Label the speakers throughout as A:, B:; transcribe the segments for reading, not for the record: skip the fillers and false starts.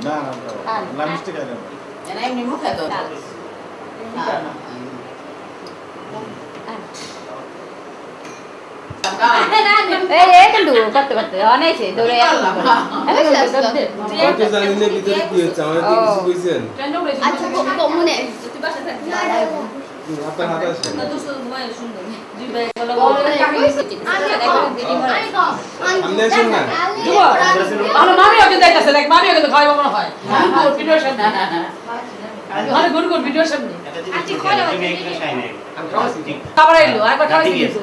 A: না না মিষ্টি খাই না
B: এমনি মুখে তো
C: কিন্তু করতে করতে অনেক দৌড়ে
D: জানি না ভিতরে কি হচ্ছে আমার কিছু কইছেন
C: আচ্ছা মনে
D: আপনার হাতে আছে আমি আসুন না
E: আমার মামি ওকে দেখতেছে দেখ মামি ওকে খাওয়াবো মনে হয় ভিডিও সামনে আরে গুড গুড ভিডিও সামনে আচ্ছা খাওয়া তুমি একটু খাই নাই খাবার এলো আর কথা হইছে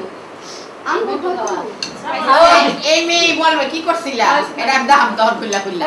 B: এই মেয়ে বলবে কি করছিলা এটা দাম দর কইলা কইলা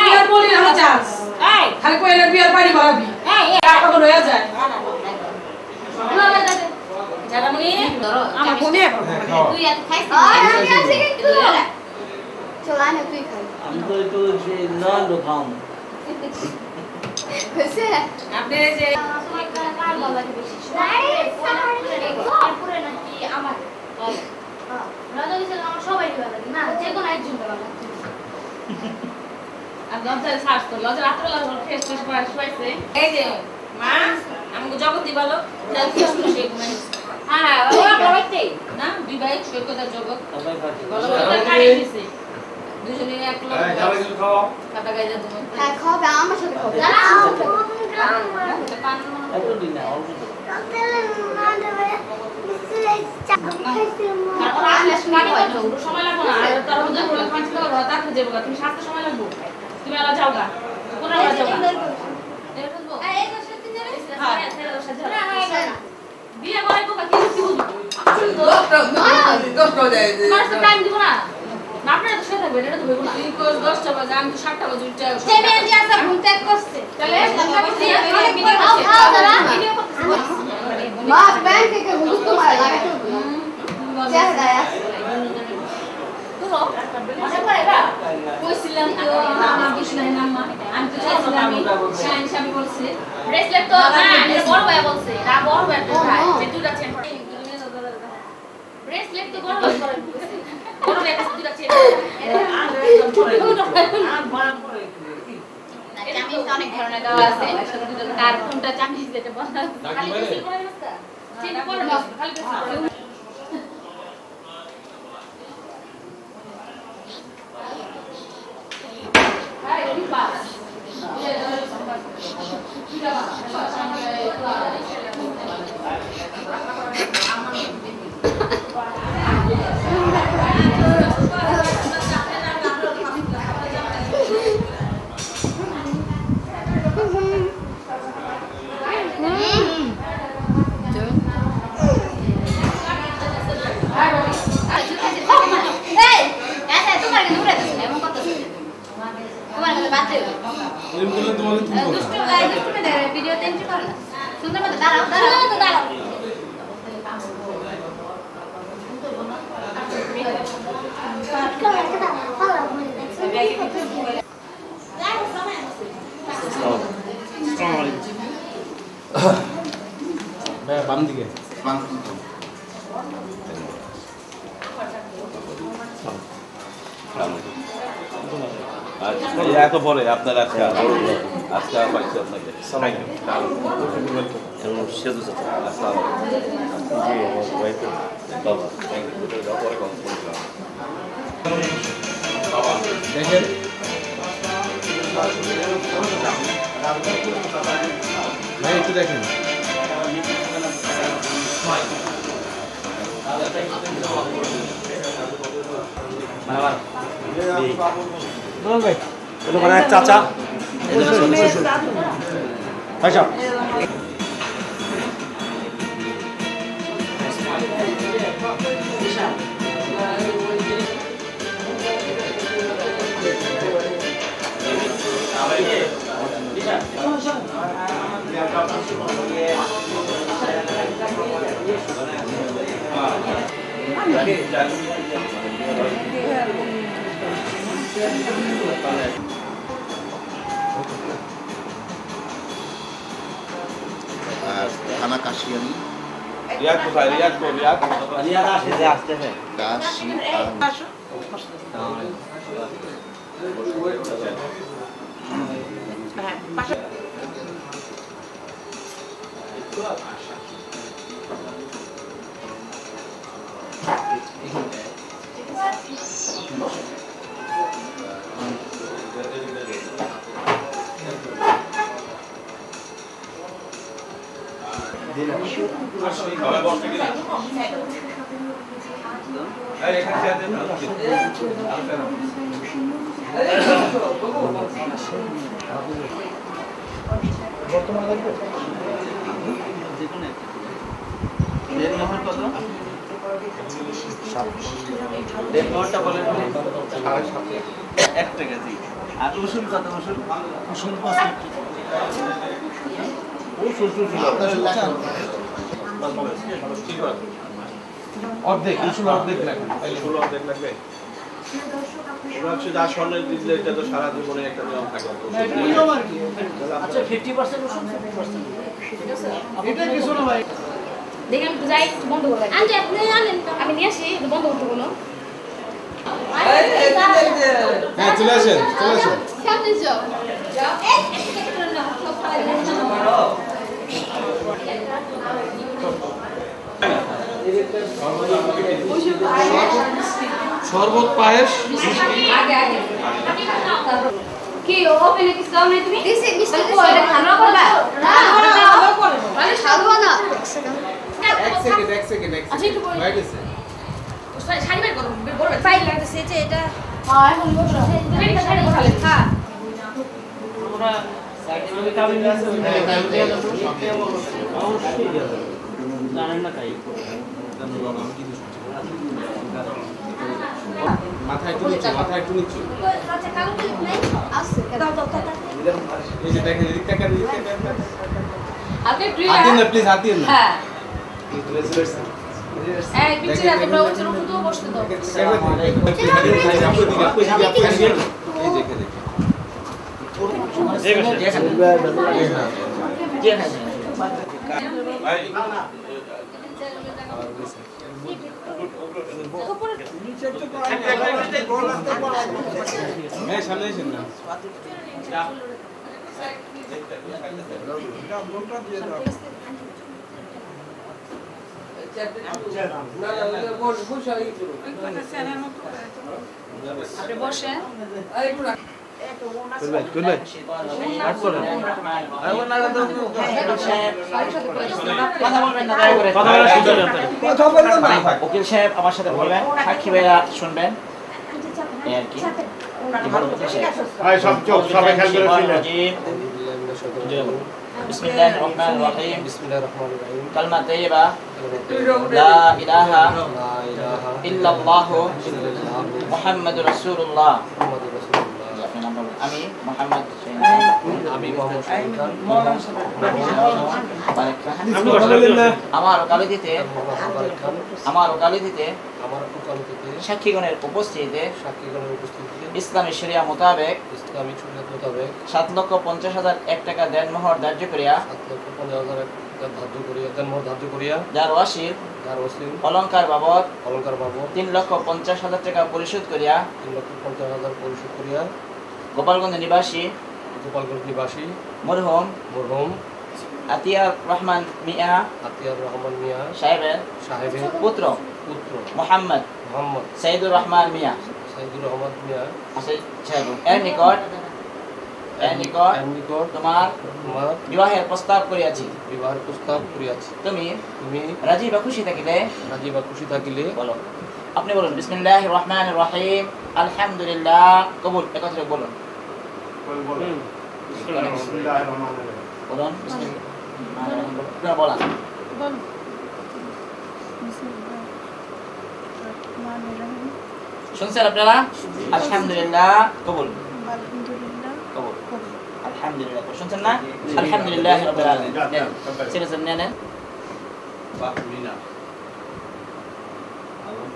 E: বিয়ার বলি না চান্স খালি কইলে বিয়ার পানি ভরাবি টাকা করে হয়ে যায় জানামনি আমার ফোনে
C: তুই এত খাইছিস আমি আছি কিন্তু চল আয় না তুই খাই
F: আমি তো একটু না লো খাও
C: কইছে
E: আপনি যে
C: তোমার কার ভালো লাগে বেশি পুরো নাকি আমার রাজা দিছিল আমার সবাই ভালো লাগে না যে কোন একজন ভালো লাগে
E: আর লজ্জা সার্চ করলো লজ্জা রাত্রে লজ্জা ফেস ফেস করে শুয়াইছে এই যে মা আমাকে জগৎ দিবালো যা কি শুনে ঘুমাই
C: হ্যাঁ ওরা করতে
E: না দুই ভাই সৈকতের জগৎ
F: সবাই খাচ্ছি
E: বলো ওটা কাটি দিছে দুজনে এক লোক কাটা গাইজা তুমি
C: হ্যাঁ খাবে আমার সাথে খাবে
F: এত দিন না অল্প
E: তারপর আসলে শুনানি হয় না ওর সময় লাগবে না আর তার মধ্যে বলে খাচ্ছি তো রাত আটকে যাবে তুমি সাথে সময় লাগবে তুমি আলা যাও গা কোন আলা যাও গা
C: এই তো সত্যি জানিস
E: হ্যাঁ বিয়ে করে তো কি কি বুঝো তোমার তো টাইম দিব না না আপনারা তো শুয়ে থাকবেন এটা তো হইব না তুই কোস 10টা বাজে আমি তো 7টা বাজে উঠতে আসব
C: সে মেয়ে যে আছে ঘুম ত্যাগ করছে
E: তাহলে ভিডিও করতে
C: মা ব্যাংক থেকে ঘুম তোমার লাগাতে হবে চেহারা আছে
E: কইছিলাম তো আমার কিছু নাই না মা আমি তো চাইছিলাম শাইন শাবি বলছে
C: ব্রেসলেট তো না এটা বড় ভাই বলছে
E: না বড় ভাই তো ভাই যে দুটা চেন
C: ব্রেসলেট তো বড় ভাই বলছে
E: বড় ভাই কাছে দুটা চেন
C: আমি তো অনেক ধরনের দেওয়া আছে কার কোনটা চাকরি যেটা বলা খালি বেশি করে না চেন করে না খালি বেশি করে ভিডিওতে এন্ট্রি করো না সুন্দর মতো দাঁড়াও দাঁড়াও তো দাঁড়াও
D: বাম দিকে
A: এত পরে আপনার আজকে আজকে পাইছি আপনাকে সেতু
D: দেখেন ভাই একটু দেখেন ভাই
A: এক চাচা আচ্ছা
G: আর থানা কাশিয়ানি
A: রিয়াদ কোথায়? রিয়াদ কো রিয়াদ?
F: রিয়াদ আসতে আসতে হবে
A: সবাই বসে কিনা? এই এখানে চেয়ার দেন না।
F: দেড়মোহর কত? দেড়মোহরটা বলেন 1 টাকা জি। আর রসুন কত রসুন? রসুন 5
D: অর্ধেক রসুন অর্ধেক লাগবে।
A: ষোলো অর্ধেক লাগবে। ওরা হচ্ছে যা স্বর্ণের দিলে এটা তো সারা জীবনে একটা নিয়ম থাকে।
F: আচ্ছা 50% রসুন 50%।
E: এটা কিছু না ভাই।
C: দেখে আমি একটু যাই, একটু বন্ধ করে রাখি। আনতে আপনি আনেন, আমি নিয়ে আসি, একটু বন্ধ করতে বলো।
D: হ্যাঁ চলে আসেন চলে আসেন।
C: সামনে যাও। যাও। একটা করে নাও, সব খালি
D: শরবত পায়েস
C: আগে আগে কি ওপেনে কিছু দাও নাই তুমি? দিছি মিষ্টি দিছি। এটা খানা করবা? না না করে। মানে সাধবা না।
D: এক সেকেন্ড
C: আচ্ছা, একটু বলি।
D: রাইট আছে
C: শাড়ি বের করো, বের করবে। ফাইল লাগতেছে যে এটা। হ্যাঁ এখন বসো। তুমি একটা শাড়ি বসালে। হ্যাঁ।
F: আমরা সাইকেলে কাবিন আছে জানেন না তাই
D: মাথা একটু নিচু
C: আচ্ছা কালো ক্লিপ নাই? আছে। দাও দাও দাও।
D: এই যে দেখেন এদিক থেকে
C: আপনি প্রিয়া।
D: হাত দিন না প্লিজ হাত দিন না
C: হ্যাঁ।
D: এই চলে আসেন
C: এই পিছিয়ে তোমরা ওই রকম তো বসতে দাও।
D: সামনে আসেন না
C: আপনি বসেন।
F: উকিল সাহেব আমার সাথে বলবেন, সাক্ষী ভাইয়া শুনবেন এই আর কি। বিসমিল্লাহির রহমানির রহিম। কালমা তাইয়্যিবা লা ইলাহা ইল্লাল্লাহু মুহাম্মাদুর রাসূলুল্লাহ। আমি মোহাম্মদ আমার ওকালতিতে সাক্ষীগণের উপস্থিতিতে ইসলামী শরিয়া মোতাবেক 7,50,001 টাকা দেনমোহর ধার্য করিয়া যার ওয়াসিল অলংকার বাবদ 3,50,000 টাকা পরিশোধ করিয়া গোপালগঞ্জ নিবাসী মরহুম আতিয়ার রহমান মিয়া সাহেবের পুত্র মোহাম্মদ সাইদুর রহমান মিয়া এর নিকট তোমার বিবাহের প্রস্তাব করিয়াছি। তুমি রাজি বা খুশি থাকিলে বলো। আপনি বলুন বিসমিল্লাহির রহমানির রহিম আলহামদুলিল্লাহ কবুল। একত্রে বলুন বলুন বিসমিল্লাহ বলা। শুনছেন আপনারা? আলহামদুলিল্লাহ কবুল কবুল আলহামদুলিল্লাহ। শুনছেন না? আলহামদুলিল্লাহ রাব্বিল আলামিন। ঠিক আছে নেন।
A: বাহ মিনা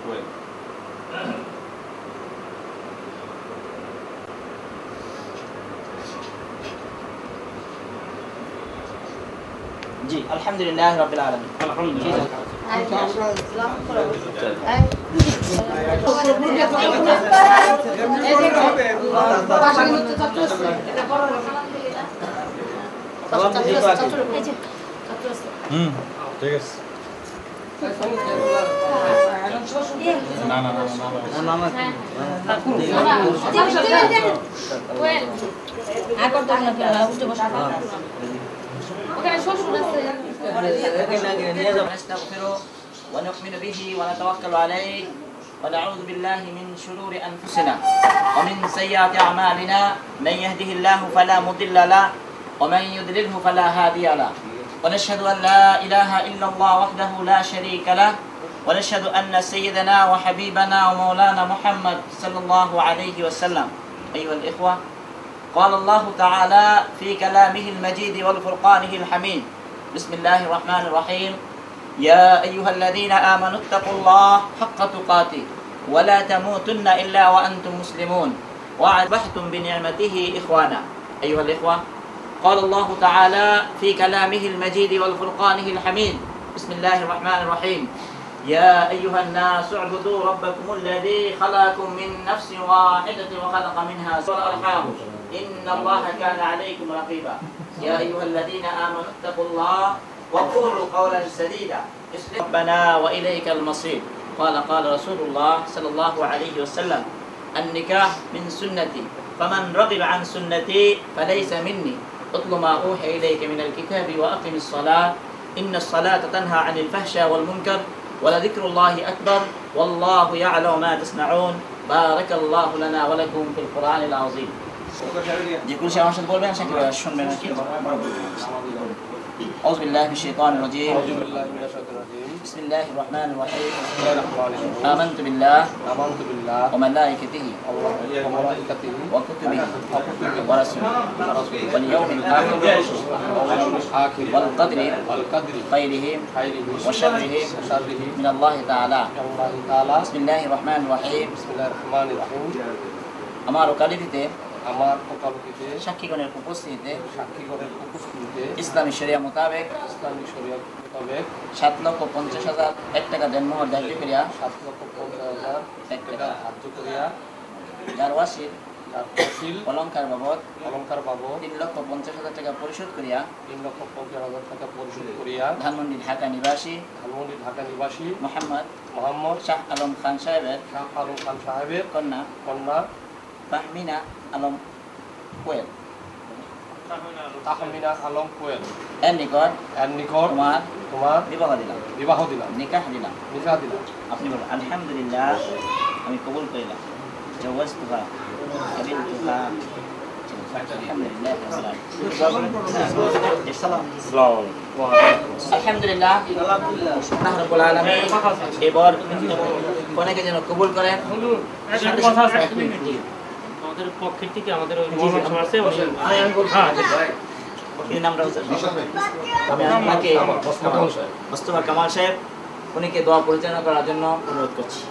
A: কোয়েল।
F: জি আলহামদুলিল্লাহ রাব্বিল আলামিন।
D: ঠিক আছে। না না না না না
C: ওখানে শ্বশুর আছে
F: نستغفره ونؤمن به ونتوكل عليه ونعوذ بالله من شرور أنفسنا ومن سيئات أعمالنا من يهده الله فلا مضل له ومن يضلله فلا هادي له ونشهد أن لا إله إلا الله وحده لا شريك له ونشهد أن سيدنا وحبيبنا ومولانا محمد صلى الله عليه وسلم. أيها الإخوة، قال الله تعالى في كلامه المجيد والفرقانه الحميد: بسم الله الرحمن الرحيم. يا أيها الذين آمنوا اتقوا الله حق تقاته ولا تموتن إلا وأنتم مسلمون وأصبحتم بنعمته إخوانا. أيها الإخوة، قال الله تعالى في كلامه المجيد والفرقانه الحميد: بسم الله الرحمن الرحيم. يا أيها الناس اعبدوا ربكم الذي خلقكم من نفس واحدة وخلق منها زوجها والأرحام إن الله كان عليكم رقيبا. يا أيها الذين آمنوا اتقوا الله وقولوا قولا سديدا يصلح ربنا وإليك المصير. قال رسول الله صلى الله عليه وسلم: النكاح من سنتي فمن رغب عن سنتي فليس مني. اتل ما أوحي إليك من الكتاب وأقم الصلاة إن الصلاة تنهى عن الفحشاء والمنكر ولذكر الله أكبر والله يعلم ما تصنعون. بارك الله لنا ولكم في القرآن العظيم. যেগুলো সে আমার সাথে বলবেন সে শুনবেন আর কি। أعوذ بالله من الشيطان الرجيم. بسم الله الرحمن الرحيم. آمنت بالله وملائكته وكتبه ورسله واليوم الآخر والقدر خيره وشره من الله تعالى. بسم الله الرحمن الرحيم. আমার ওকালতিতে সাক্ষীগণের উপস্থিতিতে ইসলামী শরিয়া মোতাবেক 7,50,000 টাকা দেনমোহর ধার্য করিয়া 7,50,000 টাকা ধার্য করিয়া যার ওয়াসিল অলংকার বাবদ 3,50,000 টাকা পরিশোধ করিয়া ধানমন্ডি ঢাকা নিবাসী মোহাম্মদ শাহ আলম খান সাহেবের কন্যা তাহমিনা আলম কোয়েল এর নিকট তোমার বিবাহ দিলাম নিকাহ দিলাম। আপনি বলুন আলহামদুলিল্লাহ, আমি কবুল করিলাম। জাওয়াজতুহা কাবিলতুহা। আলহামদুলিল্লাহ আল্লাহ রাব্বুল আলামিন এবার অনেকে যেন কবুল করেন।
H: আমাদের পক্ষের থেকে আমাদের ওই আছে
F: নামটা আমি আপনাকে মোস্তফা কামাল সাহেব উনিকে দোয়া পরিচালনা করার জন্য অনুরোধ করছি।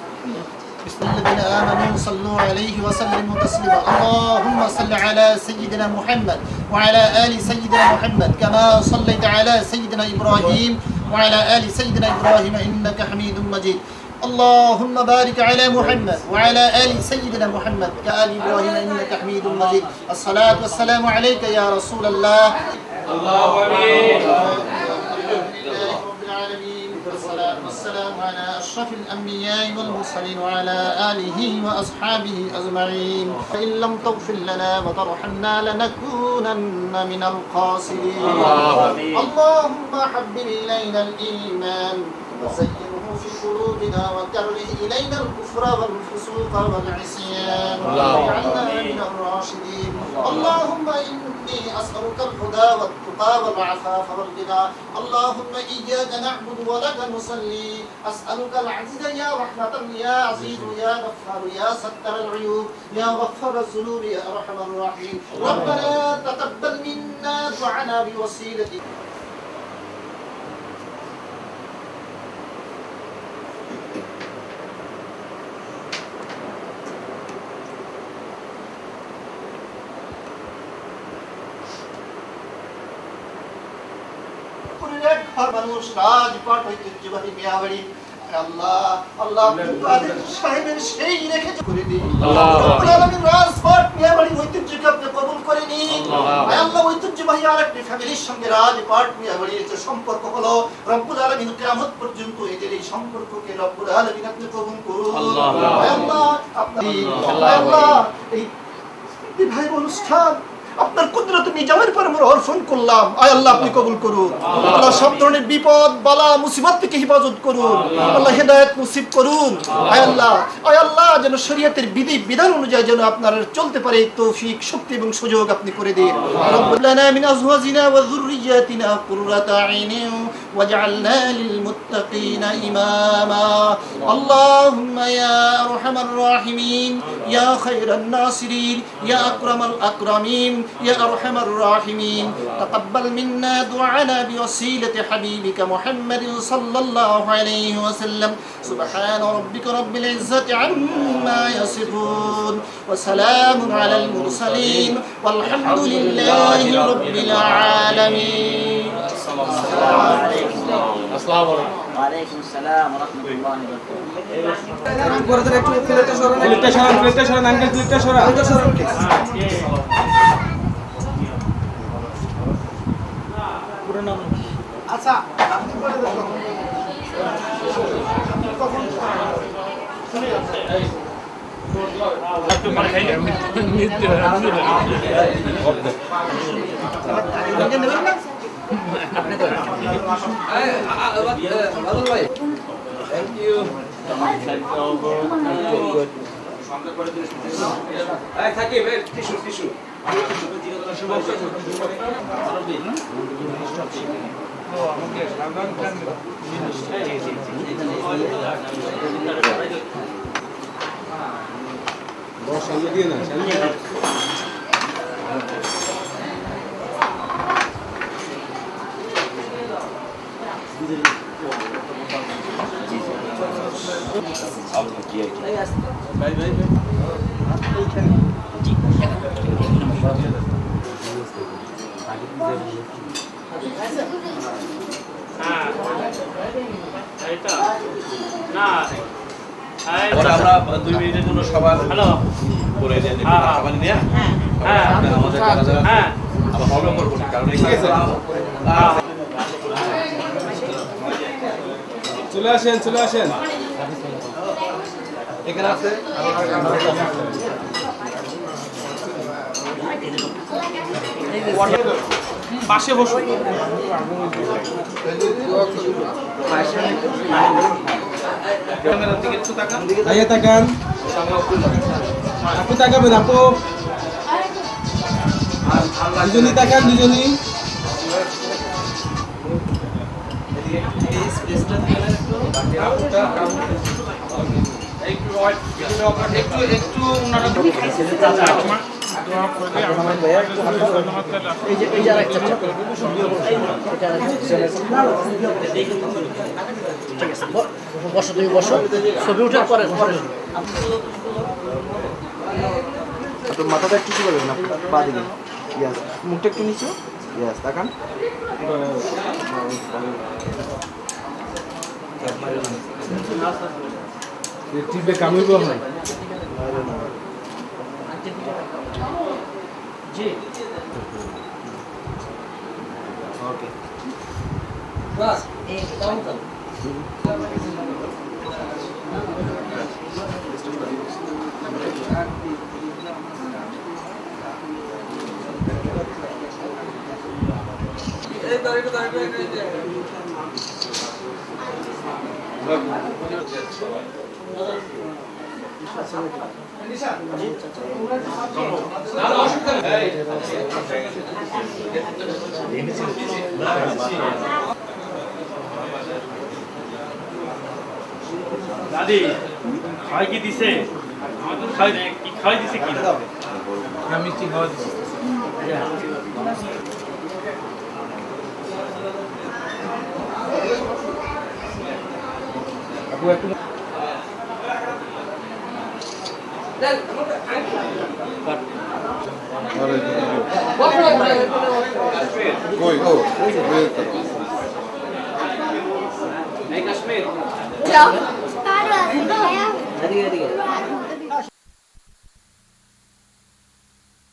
I: بسم الذين آمنوا صلوا عليه وسلموا تسليما. اللهم صل على سيدنا محمد وعلى آل سيدنا محمد كما صليت على سيدنا إبراهيم وعلى آل سيدنا إبراهيم إنك حميد مجيد. اللهم بارك على محمد وعلى آل سيدنا محمد كآل إبراهيم إنك حميد مجيد. الصلاة والسلام عليك يا رسول الله. والصلاة والسلام على أشرف الأنبياء والمرسلين وعلى آله وأصحابه أجمعين. فإن لم تغفر لنا وترحمنا لنكونن من الخاسرين. اللهم حبب إلينا الإيمان وزينه في قلوبنا وكره إلينا الكفر والفسوق والعصيان واجعلنا من الراشدين. اللهم إني أسألك الهدى والتقى والعفاف والغنى. اللهم إياك نعبد ولك نصلي. أسألك العزيز يا رحمة يا عزيز يا غفار يا ستر العيوب يا غفار الذنوب يا أرحم الراحمين. ربنا تقبل منا دعانا بوسيلتك. ঘর মানুষ রাজপাট ঐতিহ্যবাহী মিয়াবাড়ি আল্লাহ আল্লাহ কাদের সাহেবের সেই রেখে করে দিন রব্বুল আলামিন রাজপাট মিয়াবাড়ি ঐতিহ্যকে আপনি কবুল করে নিন আল্লাহ ঐতিহ্যবাহী আরেকটি ফ্যামিলির সঙ্গে রাজপাট মিয়াবাড়ির যে সম্পর্ক হলো রব্বুল আলামিন কিয়ামত পর্যন্ত এদের এই সম্পর্ককে রব্বুল আলামিন আপনি কবুল করুন আল্লাহ আল্লাহ এই ভাই অনুষ্ঠান আপনার কুদরত নিজামের পর আমরা অর্পণ করলাম আয় আল্লাহ আপনি কবুল করুন আল্লাহ সব ধরনের বিপদ বালা মুসিবত থেকে হেফাজত করুন আল্লাহ হেদায়েত নসিব করুন আয় আল্লাহ যেন শরীয়তের বিধি বিধান অনুযায়ী যেন আপনার চলতে পারে তৌফিক শক্তি এবং সুযোগ আপনি করে দিন রব্বানা মিন আজওয়াজিনা ওয়া যুররিয়াতিনা কুররাতা আইনিন ওয়াজআলনা লিল মুত্তাকিনা ইমামা আল্লাহুম্মা ইয়া আরহামার রাহিমিন ইয়া খায়রান নাসিরিন ইয়া আকরামাল আকরামিন يا أرحم الراحمين تقبل منا دعانا بوسيلة حبيبك محمد صلى الله عليه وسلم سبحان ربك رب العزة عما يصفون وسلام على المرسلين والحمد لله رب العالمين
F: السلام عليكم وعليكم السلام ورحمة الله وبركاته
I: আচ্ছা
A: আমরা 2 মিনিটের জন্য সবার হ্যালো করে দেন খাবার নিয়ে হ্যাঁ আমাদের হ্যাঁ আবার ফলো করব কারণ এখানে চলে আসেন এখানে আছে পাশে বসুন ক্যামেরার দিকে একটু তাকান আইয়া তাকান আপনি তাকাবেন আপু দুজনই তাকান দুজনই একটু ওনারা
F: বসো তুমি বসো ছবি উঠার পরে
D: আপনার মাথাটা একটু করে দেবেন পা দিকে ইয়াস মুখটা একটু নিচু ইয়াস তাকান টিপে কামিল বল নাই জি ওকে বাস এই দাও দাও এই দাঁড়িয়ে
H: দাদি খাই কি দিছে খাই কি খাই দিছে কি না মিষ্টি খাওয়া দিছে আপু একটু
G: কই গো
H: মিনিট
C: যাও
D: এদিকে এদিকে